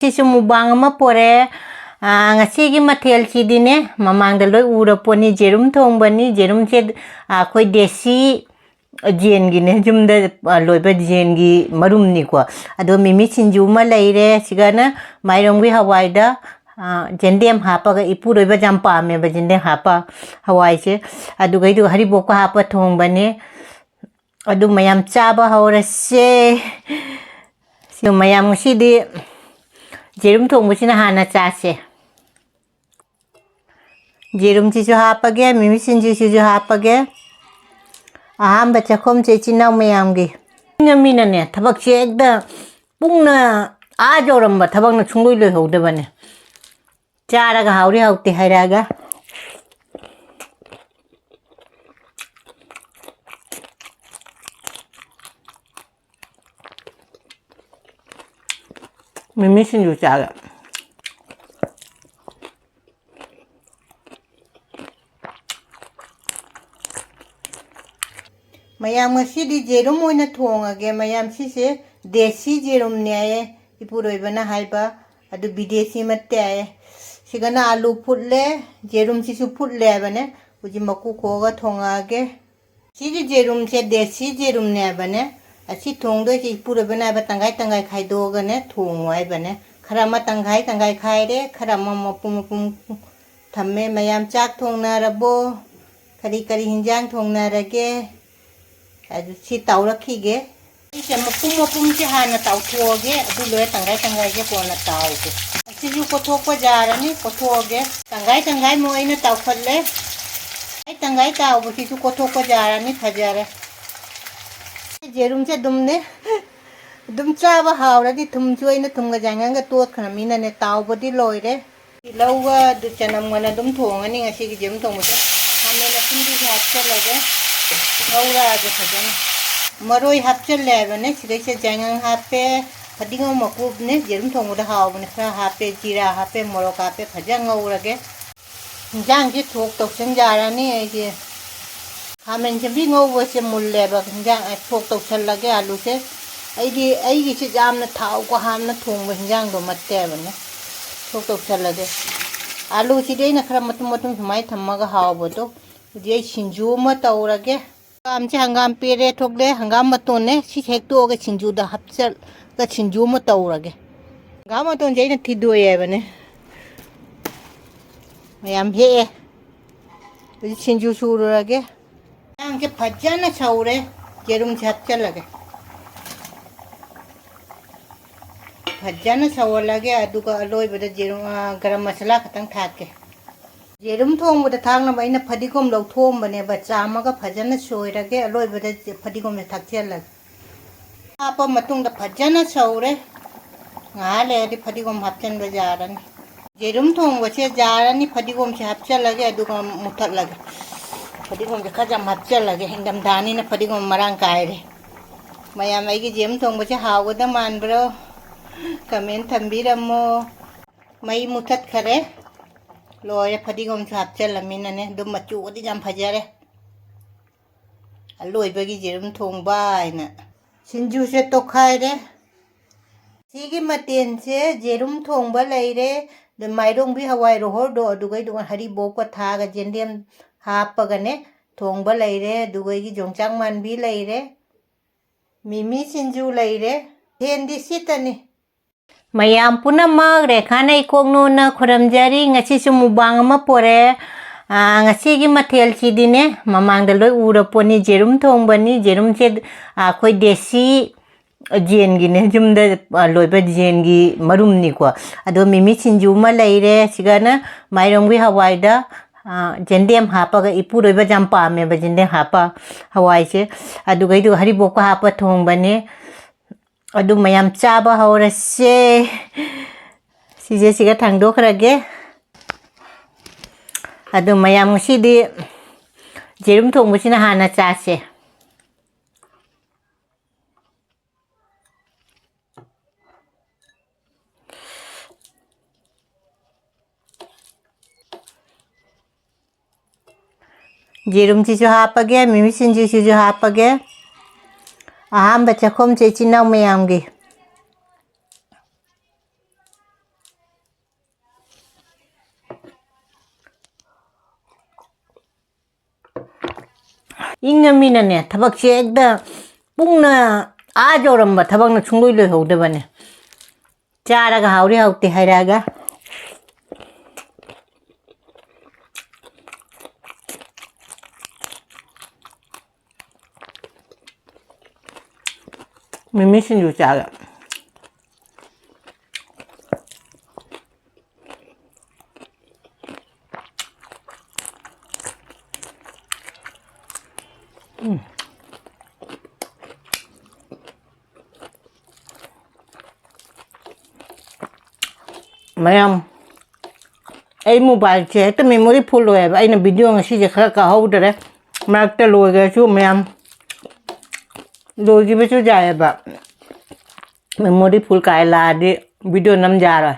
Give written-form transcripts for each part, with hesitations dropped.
Sisu mubang ama pore ngashigi mathel chidine mamangda loi uraponi jerum thongba ni jerum che khoi desi jen gi ne jumda loiba jen gi marum ni ko ado mimi sinju ma leire sigana mairongwi hawaida jendem hapa ga ipu loiba jam pa me ba jendem hapa hawai che adu gai du hari boko hapa thongba ne adu mayam chaba hawrase si mayam sidi jerum thongbusina hana chase jerum chisu hapage mimi sinju chisu hapage ahamba chakhom che chinaw mayamgi ngamina ne thabak che ekda pungna ajoramba thabakna chungloi loi hodabane charaga hauri hautte hairaga mimi sinju chaga mayam sidi jerum oina thongage mayam sise desi jerum ne ipuroi bana haiba adu bidesi matte ay sigana alu putle jerum sisu putle bane uji maku koga thongage sidi jerum se desi jerum ne bane asi thongdo ji ipuroi bana ba tangai tangai khaido gane thongwai bane kharama tangai tangai khaire kharama mapum thamme mayam chak thongna rabo kari kari hinjang thongna rage adu si tawrakhige ise mapum se hana tawthoge adu loe tangai tangai ge kona tawge siju kothokpa jarani kothoge tangai moina tawkhalle ai tangai tawbu siju kothokpa jarani phajare jerum se dumne dum chaba hawradi thum joina thumga janganga tot khana mina ne tawbodi loire lauga du chanam ngana dum thongani ngasi gi jerum thongmu hamena sindi ge hapchalage ngaura ge phajana maroi hapchalle bane sigaise jangang hape phadingo makub ne jerum thongmu da hawbne khra hape jira hape morok hape phajang ngaurage jang ji thok tok chen jarani ge hamen jambi ngau se mulle ba jang thok tok challage alu se ai se jamna thau ko hamna thong ba jang do matte bane thok tok challage alu si dei na khra matum mai thammaga hawbo to je sinju ma tawrage काम से हंगाम पेरे ठोकले हंगाम मतों ने सी हेक्तो के सिंजू दा हपचल का सिंजू म तौरगे हंगाम मतों जेने थिदो ये बने मयाम हे सिंजू सुरगे आं के भजन छौरे जेरुम से हपचल लगे भजन छौर लगे अदुगा अलोय बद जेरुम गरम मसाला खतंग थाके jerum thongba thangna baina phadikom lawthom bane ba chamaga phajana soirage aloi bada phadikom ne thakchela apa matung da phajana saure ngale adi phadikom hapchen ba jaran jerum thongba che jarani phadikom che hapchelage aduga muthat lage phadikom je khajam hapchelage hingam dani na phadikom marang kaire mayam ai gi jerum thongba che hawda manbro comment thambiramo mai muthat khare loye phadikom chap chelamina ne dum machu odi jam phajare aloi bagi jerum thongba ina sinju se to khaire sigi maten se jerum thongba leire de mairong bi hawai rohor do adugai du hari bok tha ga jendem hapaga ne thongba leire dugai gi jongchang man bi leire mimi sinju leire hendi sitani mayam punamak rekhana ikongno na khoramjari ngasisu mubang ama pore ngasigi mathel chidine mamangda loi uraponi jerum thongba ni jerum che khoi desi jen gi ne jumda loiba jen gi marum ni ko ado mimi sinju ma leire sigana mairongwi hawaida jendem hapa ga ipu loiba jam pa me ba jendem hapa hawai che adu gai du hari boko hapa thongba ne adu mayam chaba hawrase sije siga thangdo khrage adu mayam sidi jerum thongbusina hana chase jerum chisu hapage mimi sinju chisu hapage ahamba chakhom che chinaw mayamgi 잉여미는 타박시 액다 뿡나 아저럼바 타박나 충돌려 호드바네 짜라가 하우리 하우때 하라가 미미신 짜가 Mayam ay mobile che ta memory full ho ba ay na video nga si khara ka ho dare mak ta lo ga chu mayam lo ji be chu ja ba memory full ka la di video nam ja ra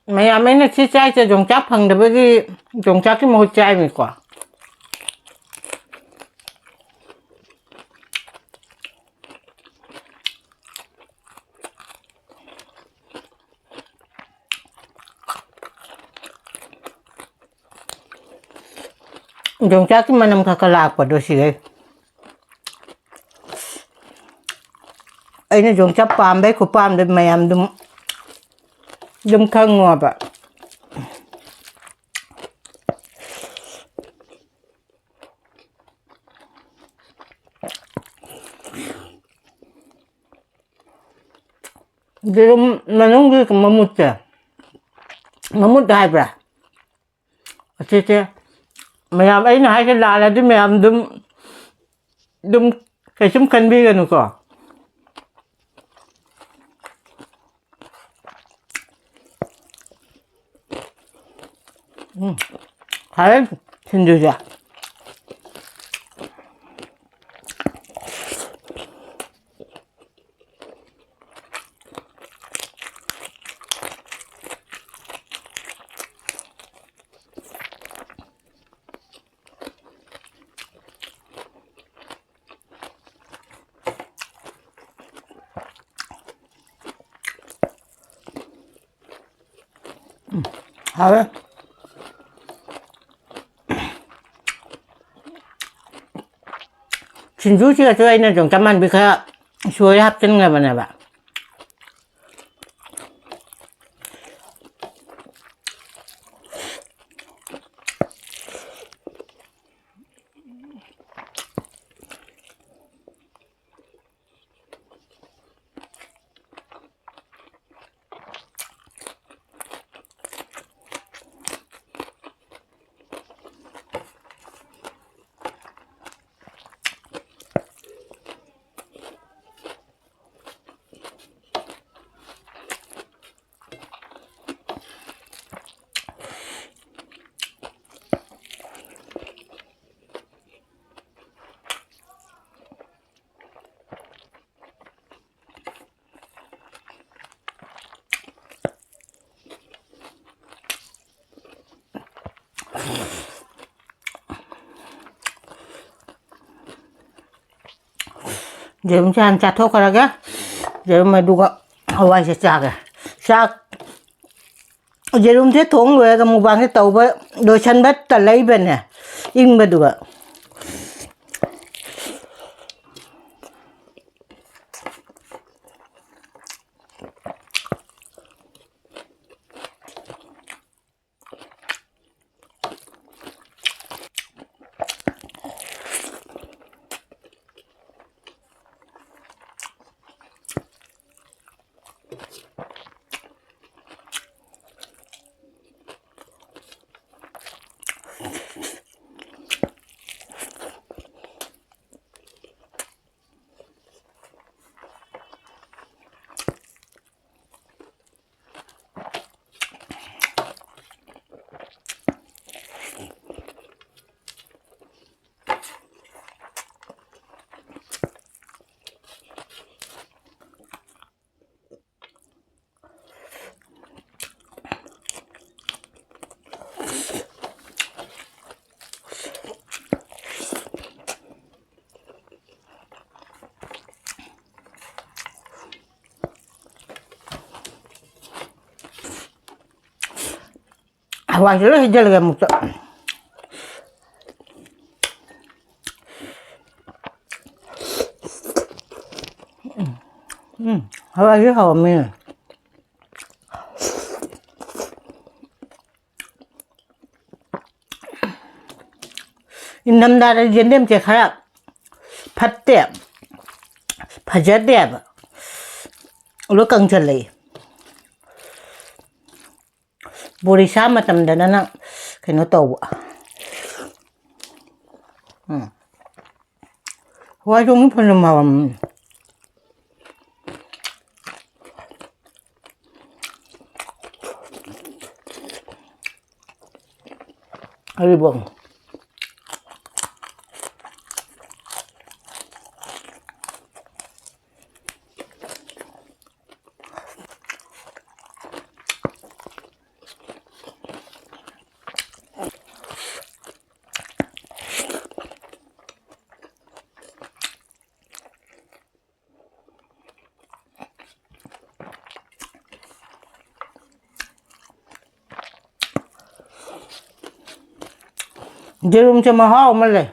Mày mấy nó chia chai cho dùng chắp phần được với cái dùng chắp cái môi chai mình quả dùng chắp cái mà nằm khá lạc quả đồ xì ấy ấy nó dùng chắp palm đấy của palm đấy mày em đâm khăn ngọt ạ Yerum manunggi ke mamut ya mamut hai bra Ache mayam ấy là hai cái lạ là đi mayam đâm cái chấm khăn bi gần có Hai Singju ya Hai Singju sih cho anh dùng chăm ăn bị khá xuôi hấp chân người này bạn Yerum chan chat ho kara ga Yerum mà duga hawai se cha ga sa Yerum thế thong rồi ga mu bang cái tàu ba do chan bat ta lấy bên nè in ba duga hawai lo hijal ga mukta hawai hawai me 인남다를 젠뎀 제 가라 팥대 파자대 우럭강절레 보리샤 마탐다나 그노 또 와좀 별로 마음 아리봉 Yerum cho mà hao mà lại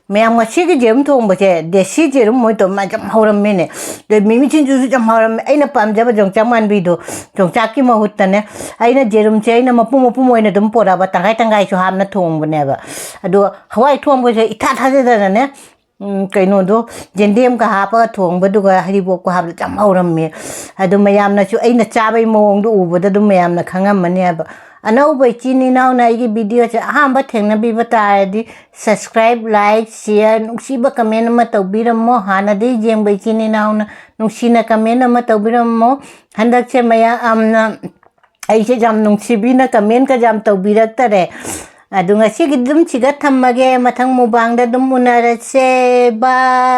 Mẹ mà xí cái Yerum thong bà chè để xí Yerum mỗi tuần mà chăm hao làm mẹ nè để mình xin chú chăm hao làm ấy là pam chả bà chồng chăm ăn bì đồ chồng cha kia mà hút tần nè ấy là Yerum chè ấy là mà pu mồi nè đấm bora bà tăng gai cho ham nó thong bà nè bà đồ hawai thong bà chè ít thắt thế nè cái nó đó dân đêm cả hạp cái thong bà đồ cái hay bộ cái hạp chăm hao làm mẹ đồ mày làm na chú ấy là cha bay mông đồ bà đồ mày làm na khang am mà nè bà anh bây chini nào này cái video cho ham bắt thèm na bị bắt tay đi subscribe like share nung si ba comment mà tàu bi ram mo hana đi jeng bây chini nào na nung si na comment mà tàu bi ram mo handak che maya na ai che jam nung si bi na comment ka jam tàu bi rak tare adunga si gidum chigat thammage mathang mubang da dum unara se ba